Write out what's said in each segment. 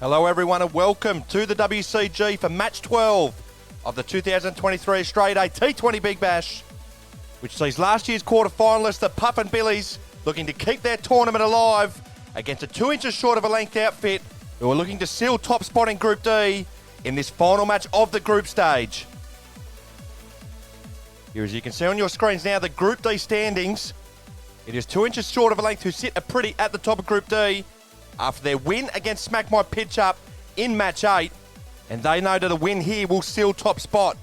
Hello everyone and welcome to the WCG for match 12 of the 2023 Australia Day T20 Big Bash, which sees last year's quarter-finalists, the Puffin Billy'S, looking to keep their tournament alive against a 2 inches short of a length outfit who are looking to seal top spot in Group D in this final match of the group stage. Here, as you can see on your screens now, the Group D standings. It is 2 inches short of a length who sit pretty at the top of Group D after their win against Smack My Pitch Up in match 8, and they know that a win here will seal top spot.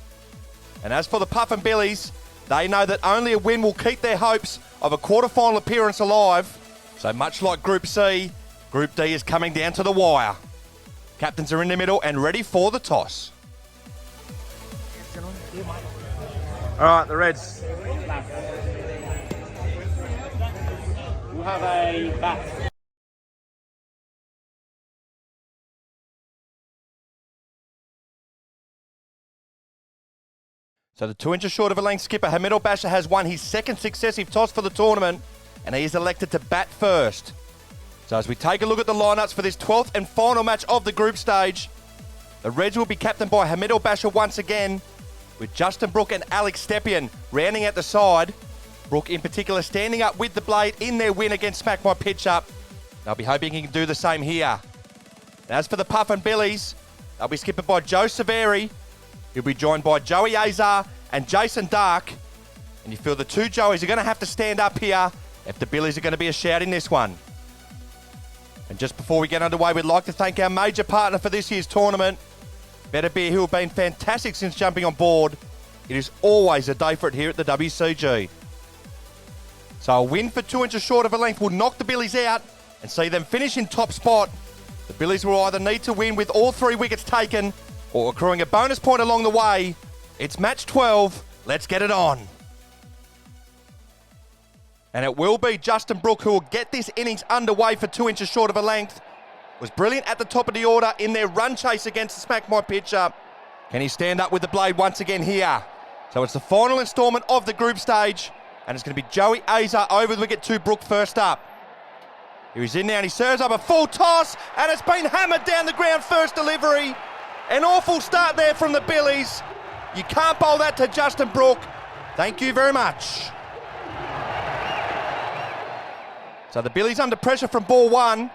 And as for the Puffin Billy'S, they know that only a win will keep their hopes of a quarter-final appearance alive. So much like Group C, Group D is coming down to the wire. Captains are in the middle and ready for the toss. All right, the Reds. We'll have a bat. So the 2 inches short of a length skipper, Hamid Basher, has won his second successive toss for the tournament, and he is elected to bat first. So as we take a look at the lineups for this 12th and final match of the group stage, the Reds will be captained by Hamid Basher once again, with Justin Brook and Alex Stepien rounding out the side. Brook in particular standing up with the blade in their win against Smack My Pitch Up. They'll be hoping he can do the same here. And as for the Puffin Billy'S, they'll be skipped by Joe Saveri. He'll be joined by Joey Azar and Jason Dark. And you feel the two Joeys are going to have to stand up here if the Billy'S are going to be a shout in this one. And just before we get underway, we'd like to thank our major partner for this year's tournament, Better Beer, who have been fantastic since jumping on board. It is always a day for it here at the WCG. So a win for 2 inches short of a length will knock the Billy'S out and see them finish in top spot. The Billy'S will either need to win with all 3 wickets taken or accruing a bonus point along the way. It's match 12. Let's get it on. And it will be Justin Brook who will get this innings underway for 2 inches short of a length. Was brilliant at the top of the order in their run chase against the Smack My Pitch Up. Can he stand up with the blade once again here? So it's the final instalment of the group stage, and it's going to be Joey Azar over the wicket to Brook first up. Here he's in now and he serves up a full toss, and it's been hammered down the ground first delivery. An awful start there from the Billy'S. You can't bowl that to Justin Brook. Thank you very much. So the Billy'S under pressure from ball 1.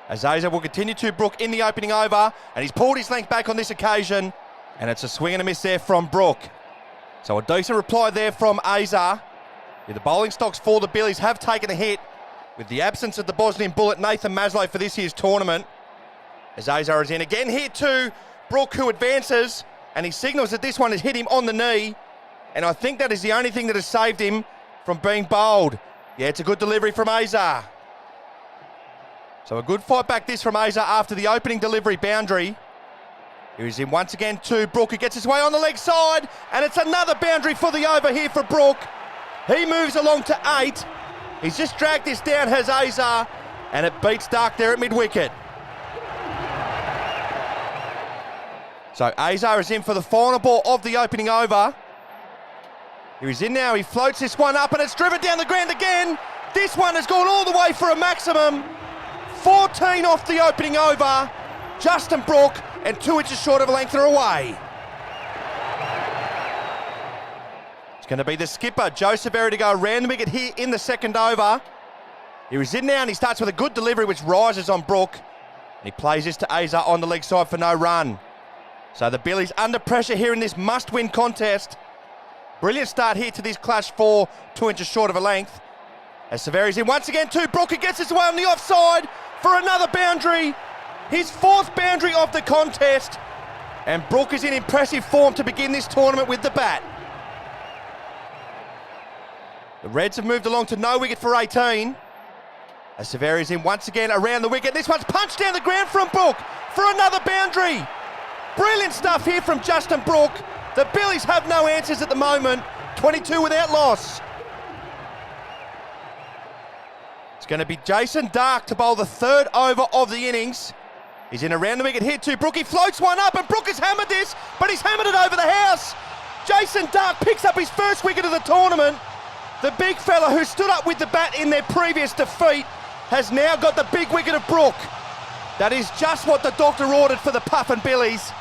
Azar will continue to Brook in the opening over, and he's pulled his length back on this occasion, and it's a swing and a miss there from Brook. So a decent reply there from Azar. Yeah, the bowling stocks for the Billy'S have taken a hit with the absence of the Bosnian bullet Nathan Maslow for this year's tournament. Azar is in again here too. Brook, who advances, and he signals that this one has hit him on the knee, and I think that is the only thing that has saved him from being bowled. Yeah, it's a good delivery from Azar. So a good fight back this from Azar after the opening delivery boundary. Here he's in once again to Brook, who gets his way on the leg side, and it's another boundary for the over here for Brook. He moves along to 8. He's just dragged this down, has Azar, and it beats Dark there at mid-wicket. So Azar is in for the final ball of the opening over. Here he's in now, he floats this one up and it's driven down the ground again. This one has gone all the way for a maximum. 14 off the opening over. Justin Brook and 2 inches short of a length are away. It's going to be the skipper, Joe Saveri, to go around the wicket here in the second over. Here he's in now and he starts with a good delivery which rises on Brook. And he plays this to Azar on the leg side for no run. So the Billy'S under pressure here in this must-win contest. Brilliant start here to this clash for 2 inches short of a length. As Saveri's in once again too, Brook, who gets his way on the offside for another boundary. His 4th boundary of the contest. And Brook is in impressive form to begin this tournament with the bat. The Reds have moved along to no wicket for 18. As Saveri's in once again around the wicket. This one's punched down the ground from Brook for another boundary. Brilliant stuff here from Justin Brook. The Billy'S have no answers at the moment. 22 without loss. It's going to be Jason Dark to bowl the 3rd over of the innings. He's in around the wicket here too. Brook, he floats one up and Brook has hammered this, but he's hammered it over the house. Jason Dark picks up his first wicket of the tournament. The big fella who stood up with the bat in their previous defeat has now got the big wicket of Brook. That is just what the doctor ordered for the Puffin Billy's,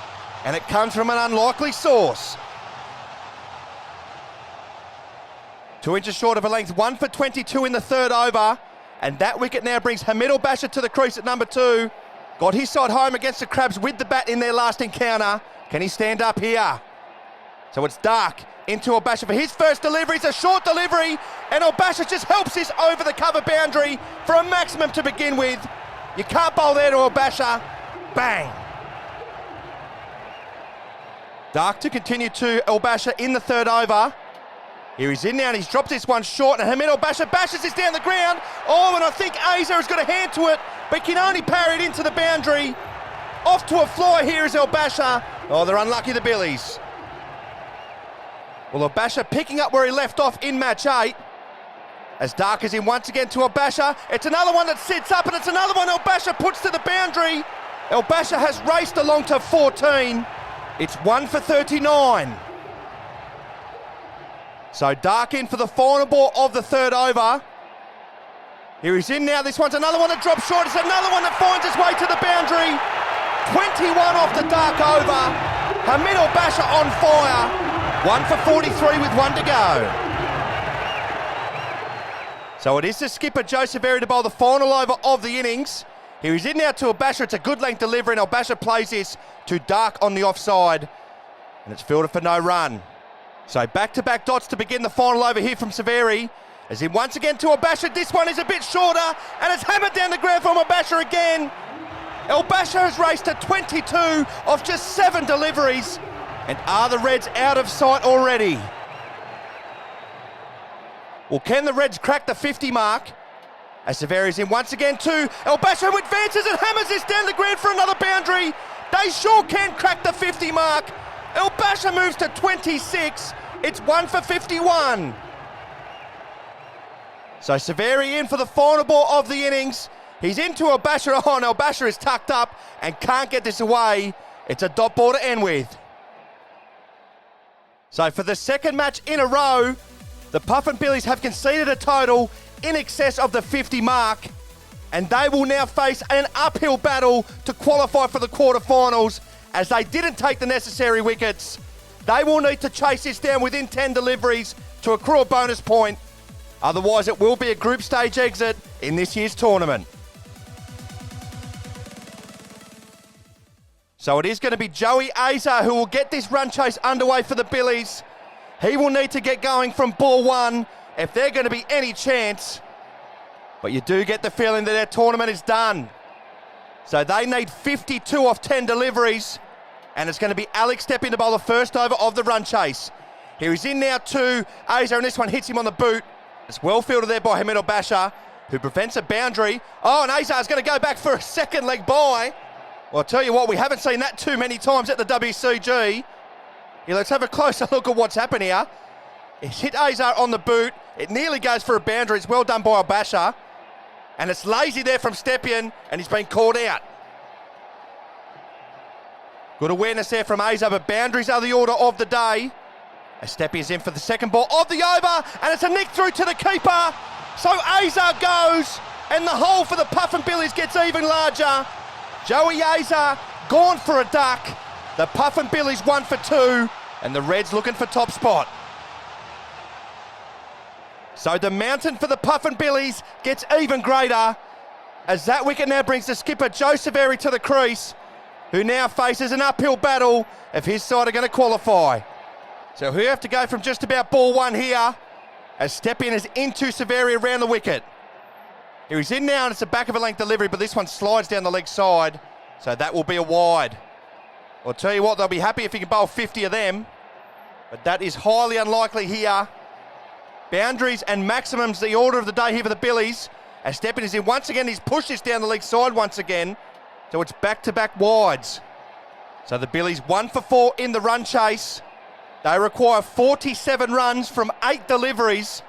and it comes from an unlikely source. 2 inches short of a length, 1 for 22 in the third over, and that wicket now brings Hamid Al-Bashir to the crease at number 2. Got his side home against the Crabs with the bat in their last encounter. Can he stand up here? So it's Dark into Al-Bashir for his first delivery. It's a short delivery, and Al-Bashir just helps this over the cover boundary for a maximum to begin with. You can't bowl there to Al-Bashir. Bang. Dark to continue to Al-Bashir in the third over. Here he's in now, and he's dropped this one short, and Hamid Al-Bashir bashes this down the ground. Oh, and I think Azar has got a hand to it, but can only parry it into the boundary. Off to a fly here is Al-Bashir. Oh, they're unlucky, the Billies. Well, Al-Bashir picking up where he left off in match 8. As Dark is in once again to Al-Bashir. It's another one that sits up, and it's another one Al-Bashir puts to the boundary. Al-Bashir has raced along to 14. It's 1 for 39. So Dark in for the final ball of the third over. Here he's in now. This one's another one that drops short. It's another one that finds its way to the boundary. 21 off the Dark over. Hamid Al-Bashir on fire. 1 for 43 with 1 to go. So it is the skipper, Joseph Airy, to bowl the final over of the innings. Here he's in now to Al-Bashir. It's a good length delivery, and Al-Bashir plays this to Dark on the offside. And it's fielded for no run. So back-to-back dots to begin the final over here from Severi. As in once again to Al-Bashir. This one is a bit shorter, and it's hammered down the ground from Al-Bashir again. Al-Bashir has raced to 22 off just 7 deliveries. And are the Reds out of sight already? Well, can the Reds crack the 50 mark? As Severi's in once again to Al-Bashir, who advances and hammers this down the ground for another boundary. They sure can crack the 50 mark. Al-Bashir moves to 26. It's 1 for 51. So Severi in for the final ball of the innings. He's into Al-Bashir. Oh, and Al-Bashir is tucked up and can't get this away. It's a dot ball to end with. So for the second match in a row, the Puffin Billy's have conceded a total in excess of the 50 mark, and they will now face an uphill battle to qualify for the quarterfinals. As they didn't take the necessary wickets, they will need to chase this down within 10 deliveries to accrue a bonus point. Otherwise, it will be a group stage exit in this year's tournament. So it is going to be Joey Azar who will get this run chase underway for the Billies. He will need to get going from ball 1 if they're going to be any chance. But you do get the feeling that their tournament is done. So they need 52 off 10 deliveries. And it's going to be Alex stepping to bowl the first over of the run chase. Here he's in now to Azar, and this one hits him on the boot. It's well fielded there by Hamid Al-Bashir, who prevents a boundary. Oh, and Azar's going to go back for a second leg by. Well, I'll tell you what, we haven't seen that too many times at the WCG. Here, let's have a closer look at what's happened here. It's hit Azar on the boot. It nearly goes for a boundary. It's well done by Al-Bashir. And it's lazy there from Stepien, and he's been called out. Good awareness there from Azar, but boundaries are the order of the day. As Stepien's in for the second ball of the over, and it's a nick through to the keeper. So Azar goes, and the hole for the Puffin Billy's gets even larger. Joey Azar gone for a duck. The Puffin Billy's 1 for 2, and the Reds looking for top spot. So the mountain for the Puffin Billy's gets even greater, as that wicket now brings the skipper Joe Severi to the crease, who now faces an uphill battle if his side are going to qualify. So we have to go from just about ball 1 here, as Stepien is into Severi around the wicket. Here he's in now, and it's a back of a length delivery, but this one slides down the leg side, so that will be a wide. I'll tell you what, they'll be happy if he can bowl 50 of them, but that is highly unlikely here. Boundaries and maximums, the order of the day here for the Billies. As Stepien is in once again, he's pushed this down the leg side once again, so it's back-to-back wides. So the Billies 1 for 4 in the run chase. They require 47 runs from 8 deliveries.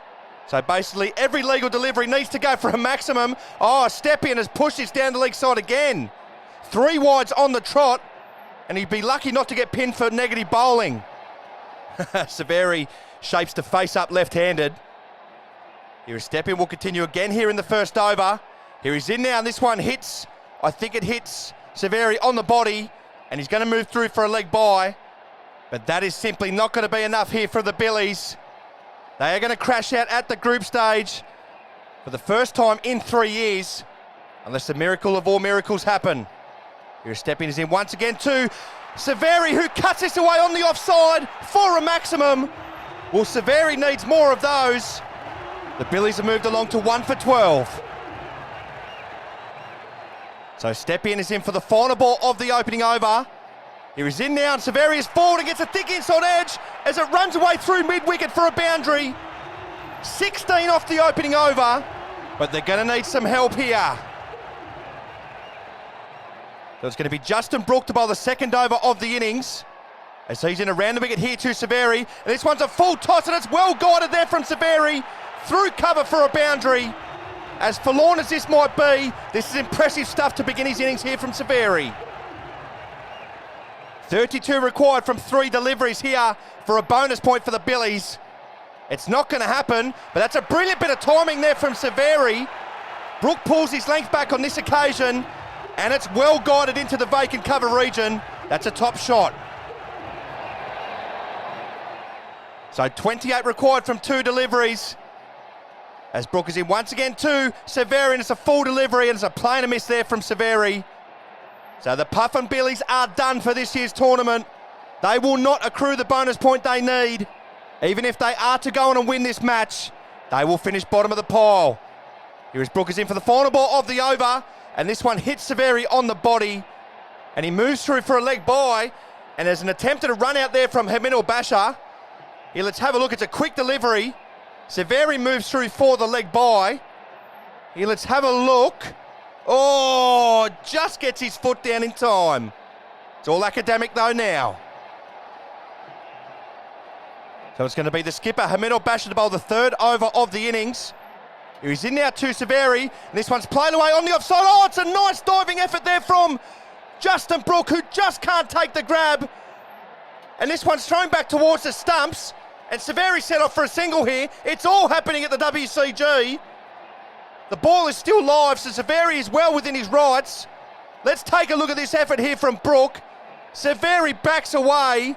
So basically every legal delivery needs to go for a maximum. Oh, Stepien has pushed this down the leg side again. 3 wides on the trot, and he'd be lucky not to get pinned for negative bowling. Severi shapes to face up left-handed. Here is Stepien, will continue again here in the first over. Here he's in now, and this one hits I think it hits Severi on the body, and he's going to move through for a leg bye. But that is simply not going to be enough here for the Billies. They are going to crash out at the group stage for the first time in 3 years, unless the miracle of all miracles happen. Here, stepping is in once again to Severi, who cuts this away on the offside for a maximum. Well, Severi needs more of those. The Billies have moved along to 1 for 12. So Stepien is in for the final ball of the opening over. Here he's in now, and Severi is forward and gets a thick inside edge as it runs away through mid-wicket for a boundary. 16 off the opening over, but they're going to need some help here. So it's going to be Justin Brooke to bowl the second over of the innings, as he's in around the wicket here to Severi. And this one's a full toss, and it's well guided there from Severi through cover for a boundary. As forlorn as this might be, this is impressive stuff to begin his innings here from Severi. 32 required from 3 deliveries here for a bonus point for the Billies. It's not going to happen, but that's a brilliant bit of timing there from Severi. Brooke pulls his length back on this occasion, and it's well guided into the vacant cover region. That's a top shot. So 28 required from 2 deliveries. As Brooke is in once again to Severi, and it's a full delivery, and it's a plain miss there from Severi. So the Puffin Billies are done for this year's tournament. They will not accrue the bonus point they need. Even if they are to go on and win this match, they will finish bottom of the pile. Here is Brooke is in for the final ball of the over, and this one hits Severi on the body, and he moves through for a leg bye, and there's an attempt at a run out there from Hamid Basha. Here, let's have a look. It's a quick delivery. Severi moves through for the leg bye. Here, let's have a look. Oh, just gets his foot down in time. It's all academic though now. So it's going to be the skipper, Hamid Basha, to bowl the third over of the innings. Here he's in now to Severi, and this one's played away on the offside. Oh, it's a nice diving effort there from Justin Brooke, who just can't take the grab. And this one's thrown back towards the stumps, and Severi set off for a single here. It's all happening at the WCG. The ball is still live, so Severi is well within his rights. Let's take a look at this effort here from Brooke. Severi backs away.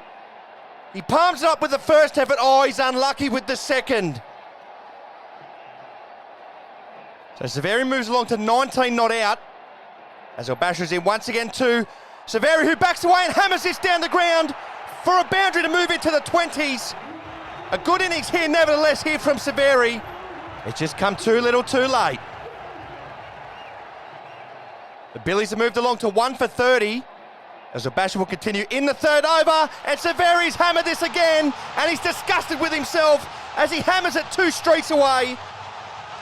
He palms it up with the first effort. Oh, he's unlucky with the second. So Severi moves along to 19 not out. As Basha's in once again to Severi, who backs away and hammers this down the ground for a boundary to move into the 20s. A good innings here, nevertheless, here from Severi. It's just come too little too late. The Billies have moved along to 1 for 30. As Basha will continue in the third over, and Severi's hammered this again, and he's disgusted with himself as he hammers it 2 streets away.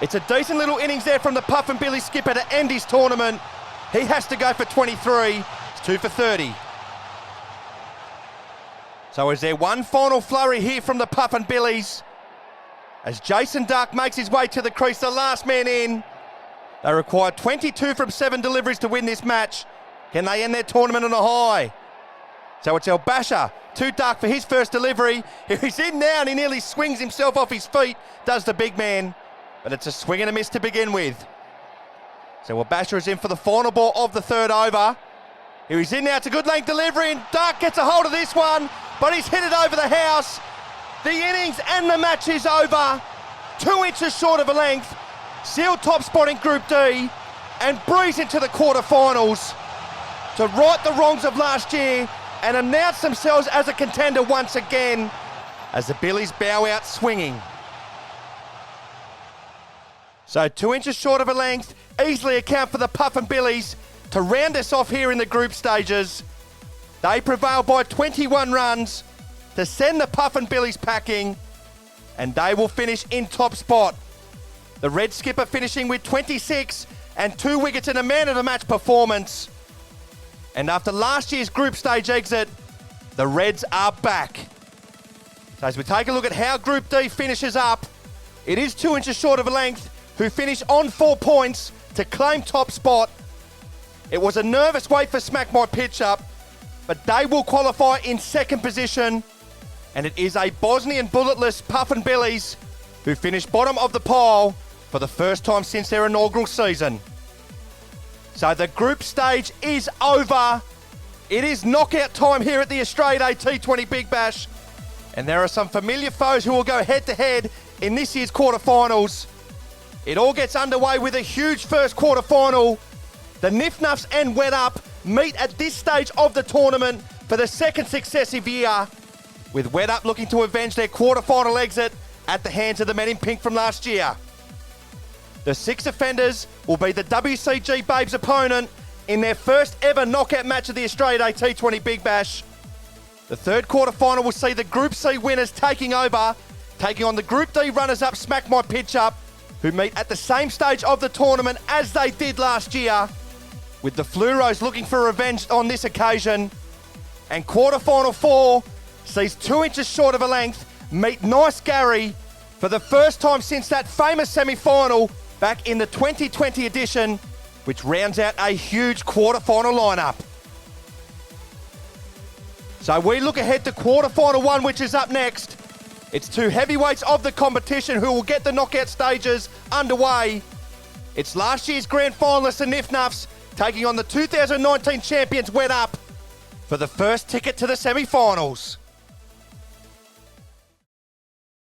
It's a decent little innings there from the Puffin Billy skipper to end his tournament. He has to go for 23. It's 2 for 30. So is there one final flurry here from the Puffin Billies? As Jason Dark makes his way to the crease, the last man in. They require 22 from 7 deliveries to win this match. Can they end their tournament on a high? So it's Basha, too dark for his first delivery. He's in now and he nearly swings himself off his feet, does the big man. But it's a swing and a miss to begin with. So Basha is in for the final ball of the third over. Here he's in now, it's a good length delivery, and Dark gets a hold of this one, but he's hit it over the house. The innings and the match is over. 2 inches short of a length. Sealed top spot in Group D, and breeze into the quarterfinals to right the wrongs of last year and announce themselves as a contender once again as the Billies bow out swinging. So 2 inches short of a length, easily account for the Puffin Billies to round us off here in the group stages. They prevail by 21 runs to send the Puffin Billies packing, and they will finish in top spot. The Red skipper finishing with 26 and 2 wickets in a man-of-the-match performance. And after last year's group stage exit, the Reds are back. So as we take a look at how Group D finishes up, it is 2 inches short of a length, who finish on 4 points to claim top spot. It was a nervous wait for Smack My Pitch Up, but they will qualify in second position. And it is a Bosnian bulletless Puffin Billies who finish bottom of the pile for the first time since their inaugural season. So the group stage is over. It is knockout time here at the Australia Day T20 Big Bash. And there are some familiar foes who will go head-to-head in this year's quarterfinals. It all gets underway with a huge first quarterfinal. The Nif Nuffs and Wet Up meet at this stage of the tournament for the second successive year, with Wet Up looking to avenge their quarterfinal exit at the hands of the men in pink from last year. The 6 offenders will be the WCG Babes opponent in their first ever knockout match of the Australia Day T20 Big Bash. The third quarterfinal will see the Group C winners taking over, taking on the Group D runners-up Smack My Pitch Up, who meet at the same stage of the tournament as they did last year, with the Fluoros looking for revenge on this occasion. And quarterfinal 4 sees 2 inches short of a length meet Nice Gary for the first time since that famous semi-final back in the 2020 edition, which rounds out a huge quarterfinal lineup. So we look ahead to quarterfinal 1, which is up next. It's 2 heavyweights of the competition who will get the knockout stages underway. It's last year's grand finalists, the Nif Nuffs, taking on the 2019 champions Wet Up for the first ticket to the semi-finals.